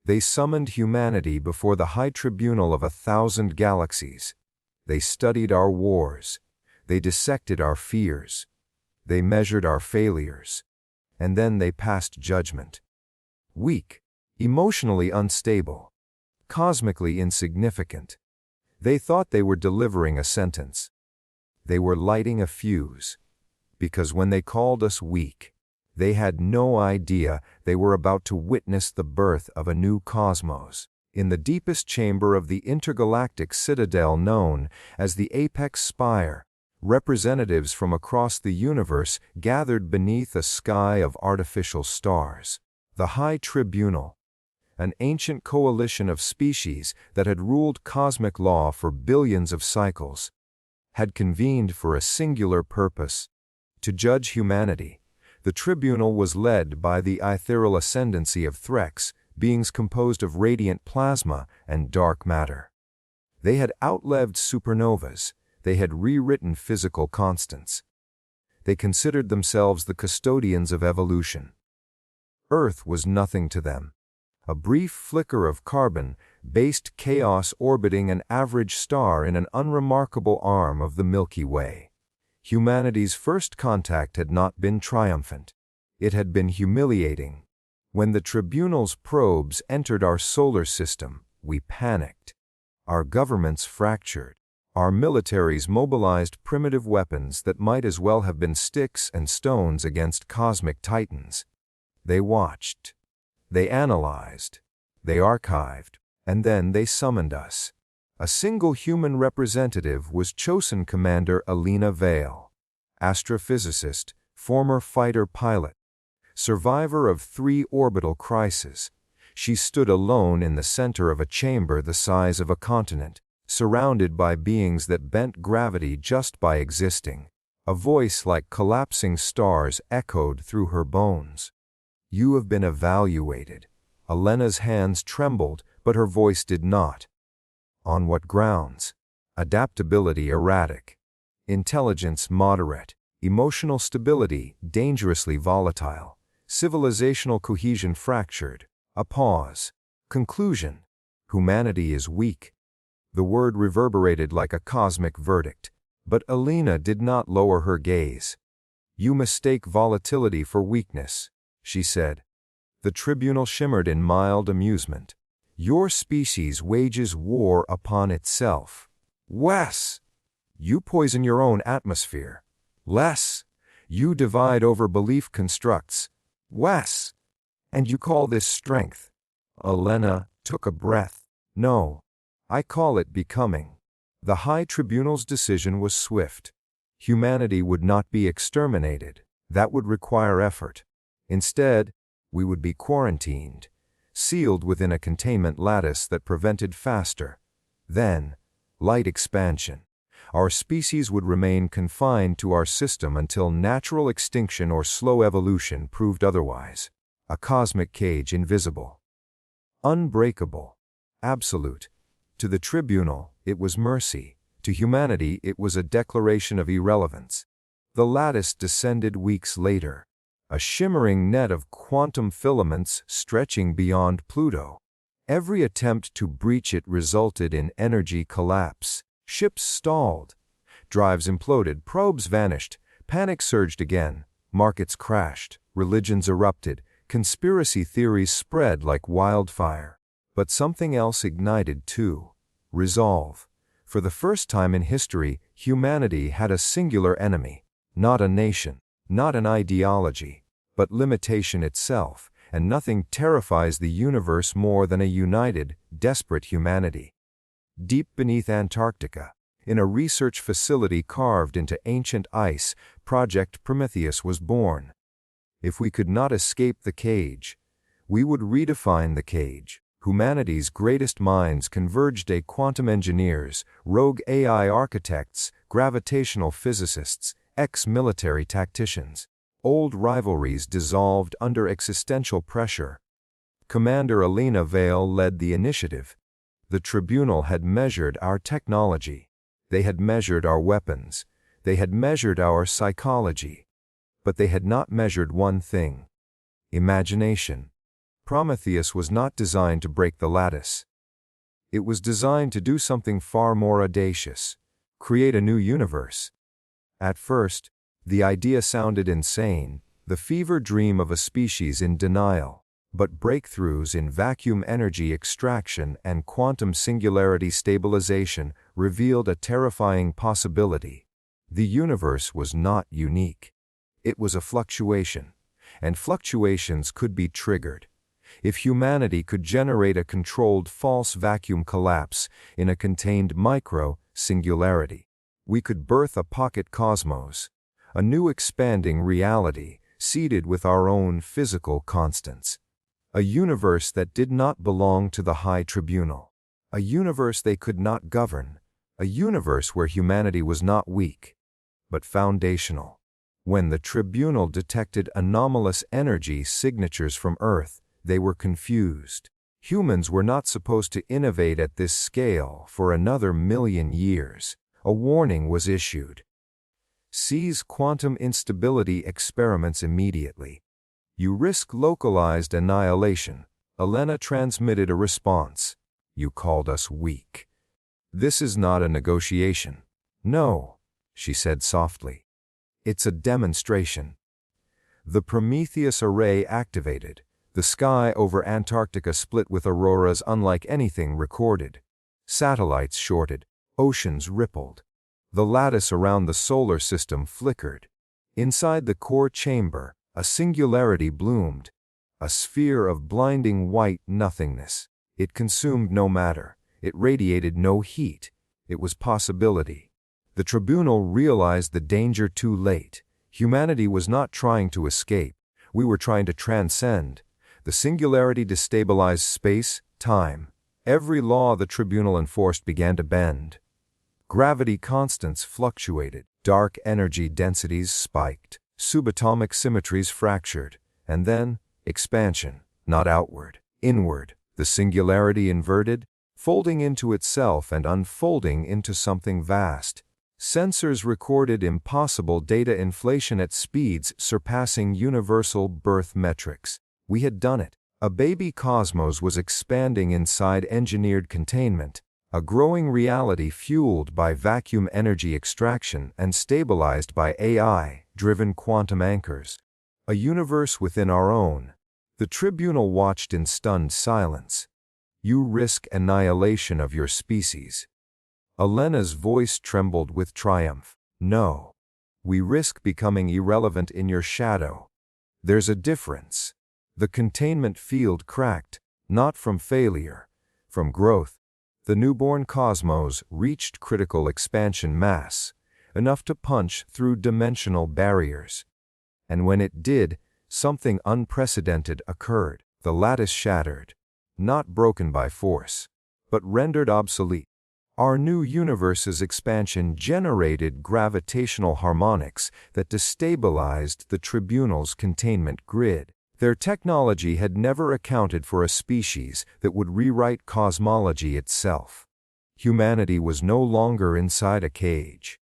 They summoned humanity before the High Tribunal of 1,000 galaxies. They studied our wars. They dissected our fears. They measured our failures. And then they passed judgment. Weak, emotionally unstable, cosmically insignificant. They thought they were delivering a sentence. They were lighting a fuse. Because when they called us weak, they had no idea they were about to witness the birth of a new cosmos. In the deepest chamber of the intergalactic citadel known as the Apex Spire, representatives from across the universe gathered beneath a sky of artificial stars. The High Tribunal, an ancient coalition of species that had ruled cosmic law for billions of cycles, had convened for a singular purpose: to judge humanity. The tribunal was led by the ethereal ascendancy of Threx, beings composed of radiant plasma and dark matter. They had outlived supernovas. They had rewritten physical constants. They considered themselves the custodians of evolution. Earth was nothing to them. A brief flicker of carbon-based chaos orbiting an average star in an unremarkable arm of the Milky Way. Humanity's first contact had not been triumphant. It had been humiliating. When the tribunal's probes entered our solar system, we panicked. Our governments fractured. Our militaries mobilized primitive weapons that might as well have been sticks and stones against cosmic titans. They watched. They analyzed. They archived. And then they summoned us. A single human representative was chosen: Commander Alina Vale, astrophysicist, former fighter pilot, survivor of 3 orbital crises. She stood alone in the center of a chamber the size of a continent, surrounded by beings that bent gravity just by existing. A voice like collapsing stars echoed through her bones. "You have been evaluated." Alena's hands trembled, but her voice did not. On what grounds? Adaptability erratic. Intelligence moderate. Emotional stability dangerously volatile. Civilizational cohesion fractured. A pause. Conclusion. Humanity is weak. The word reverberated like a cosmic verdict. But Alina did not lower her gaze. "You mistake volatility for weakness," she said. The tribunal shimmered in mild amusement. "Your species wages war upon itself. Wes, you poison your own atmosphere. Less, you divide over belief constructs. Wes, and you call this strength." Alena took a breath. "No, I call it becoming." The High Tribunal's decision was swift. Humanity would not be exterminated. That would require effort. Instead, we would be quarantined, sealed within a containment lattice that prevented faster, then, light expansion. Our species would remain confined to our system until natural extinction or slow evolution proved otherwise. A cosmic cage, invisible, unbreakable, absolute. To the tribunal, it was mercy. To humanity, it was a declaration of irrelevance. The lattice descended weeks later. A shimmering net of quantum filaments stretching beyond Pluto. Every attempt to breach it resulted in energy collapse. Ships stalled. Drives imploded. Probes vanished. Panic surged again. Markets crashed. Religions erupted. Conspiracy theories spread like wildfire. But something else ignited too. Resolve. For the first time in history, humanity had a singular enemy. Not a nation. Not an ideology, but limitation itself, and nothing terrifies the universe more than a united, desperate humanity. Deep beneath Antarctica, in a research facility carved into ancient ice, Project Prometheus was born. If we could not escape the cage, we would redefine the cage. Humanity's greatest minds converged: quantum engineers, rogue AI architects, gravitational physicists, ex-military tacticians. Old rivalries dissolved under existential pressure. Commander Alina Vale led the initiative. The tribunal had measured our technology. They had measured our weapons. They had measured our psychology. But they had not measured one thing: imagination. Prometheus was not designed to break the lattice. It was designed to do something far more audacious: create a new universe. At first, the idea sounded insane, the fever dream of a species in denial. But breakthroughs in vacuum energy extraction and quantum singularity stabilization revealed a terrifying possibility. The universe was not unique. It was a fluctuation, and fluctuations could be triggered. If humanity could generate a controlled false vacuum collapse in a contained micro-singularity, we could birth a pocket cosmos, a new expanding reality seeded with our own physical constants. A universe that did not belong to the High Tribunal. A universe they could not govern. A universe where humanity was not weak, but foundational. When the Tribunal detected anomalous energy signatures from Earth, they were confused. Humans were not supposed to innovate at this scale for another 1,000,000 years. A warning was issued. Cease quantum instability experiments immediately. You risk localized annihilation. Elena transmitted a response. You called us weak. This is not a negotiation. No, she said softly. It's a demonstration. The Prometheus array activated. The sky over Antarctica split with auroras unlike anything recorded. Satellites shorted. Oceans rippled. The lattice around the solar system flickered. Inside the core chamber, a singularity bloomed, a sphere of blinding white nothingness. It consumed no matter. It radiated no heat. It was possibility. The Tribunal realized the danger too late. Humanity was not trying to escape. We were trying to transcend. The singularity destabilized space, time. Every law the Tribunal enforced began to bend. Gravity constants fluctuated. Dark energy densities spiked. Subatomic symmetries fractured, and then expansion, not outward, inward, the singularity inverted, folding into itself and unfolding into something vast. Sensors recorded impossible data inflation at speeds surpassing universal birth metrics. We had done it. A baby cosmos was expanding inside engineered containment, a growing reality fueled by vacuum energy extraction and stabilized by AI-driven quantum anchors. A universe within our own. The Tribunal watched in stunned silence. You risk annihilation of your species. Elena's voice trembled with triumph. No. We risk becoming irrelevant in your shadow. There's a difference. The containment field cracked, not from failure, from growth. The newborn cosmos reached critical expansion mass, enough to punch through dimensional barriers. And when it did, something unprecedented occurred. The lattice shattered, not broken by force, but rendered obsolete. Our new universe's expansion generated gravitational harmonics that destabilized the Tribunal's containment grid. Their technology had never accounted for a species that would rewrite cosmology itself. Humanity was no longer inside a cage.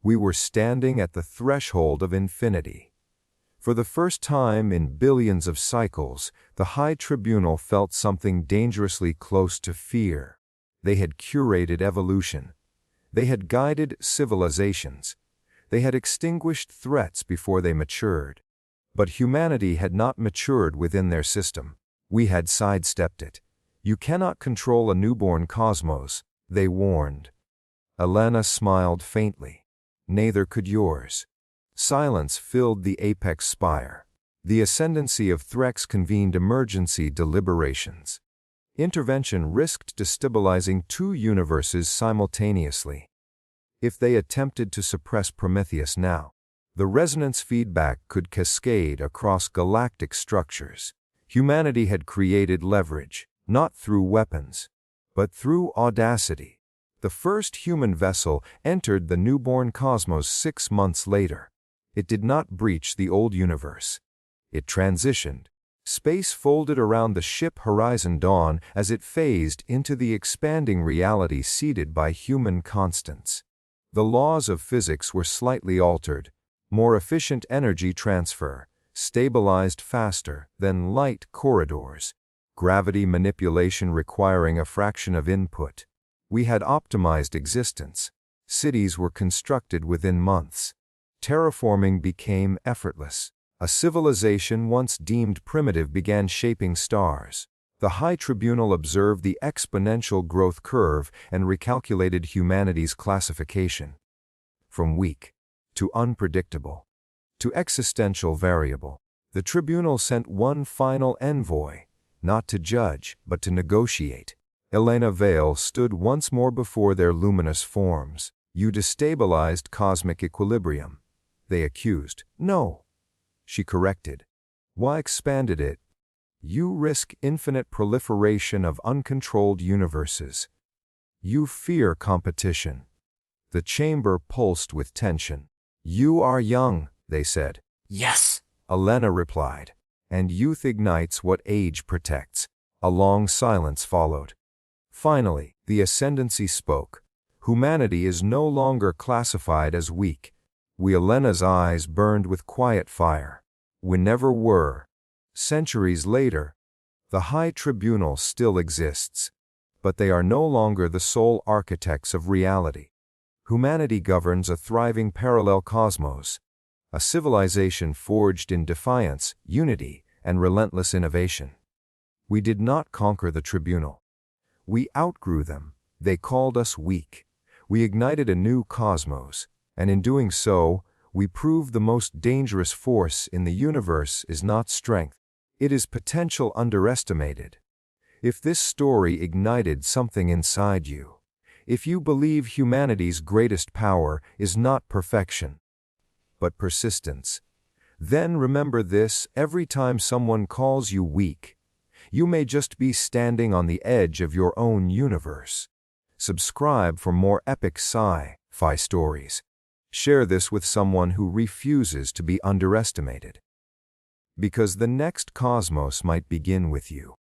We were standing at the threshold of infinity. For the first time in billions of cycles, the High Tribunal felt something dangerously close to fear. They had curated evolution. They had guided civilizations. They had extinguished threats before they matured. But humanity had not matured within their system. We had sidestepped it. You cannot control a newborn cosmos, they warned. Elena smiled faintly. Neither could yours. Silence filled the apex spire. The ascendancy of Threx convened emergency deliberations. Intervention risked destabilizing two universes simultaneously. If they attempted to suppress Prometheus now, the resonance feedback could cascade across galactic structures. Humanity had created leverage, not through weapons, but through audacity. The first human vessel entered the newborn cosmos 6 months later. It did not breach the old universe. It transitioned. Space folded around the ship Horizon Dawn as it phased into the expanding reality seeded by human constants. The laws of physics were slightly altered. More efficient energy transfer, stabilized faster than light corridors, gravity manipulation requiring a fraction of input. We had optimized existence. Cities were constructed within months. Terraforming became effortless. A civilization once deemed primitive began shaping stars. The High Tribunal observed the exponential growth curve and recalculated humanity's classification. From weak to unpredictable to existential variable, the tribunal sent one final envoy, not to judge, but to negotiate. Elena Vale stood once more before their luminous forms. You destabilized cosmic equilibrium, they accused. No, she corrected. Why expanded it? You risk infinite proliferation of uncontrolled universes. You fear competition. The chamber pulsed with tension. You are young, they said. Yes, Elena replied. And youth ignites what age protects. A long silence followed. Finally, the ascendancy spoke. Humanity is no longer classified as weak. Elena's eyes burned with quiet fire. We never were. Centuries later, the High Tribunal still exists, but they are no longer the sole architects of reality. Humanity governs a thriving parallel cosmos, a civilization forged in defiance, unity, and relentless innovation. We did not conquer the tribunal. We outgrew them. They called us weak. We ignited a new cosmos, and in doing so, we proved the most dangerous force in the universe is not strength. It is potential underestimated. If this story ignited something inside you, if you believe humanity's greatest power is not perfection, but persistence, then remember this: every time someone calls you weak, you may just be standing on the edge of your own universe. Subscribe for more epic sci-fi stories. Share this with someone who refuses to be underestimated. Because the next cosmos might begin with you.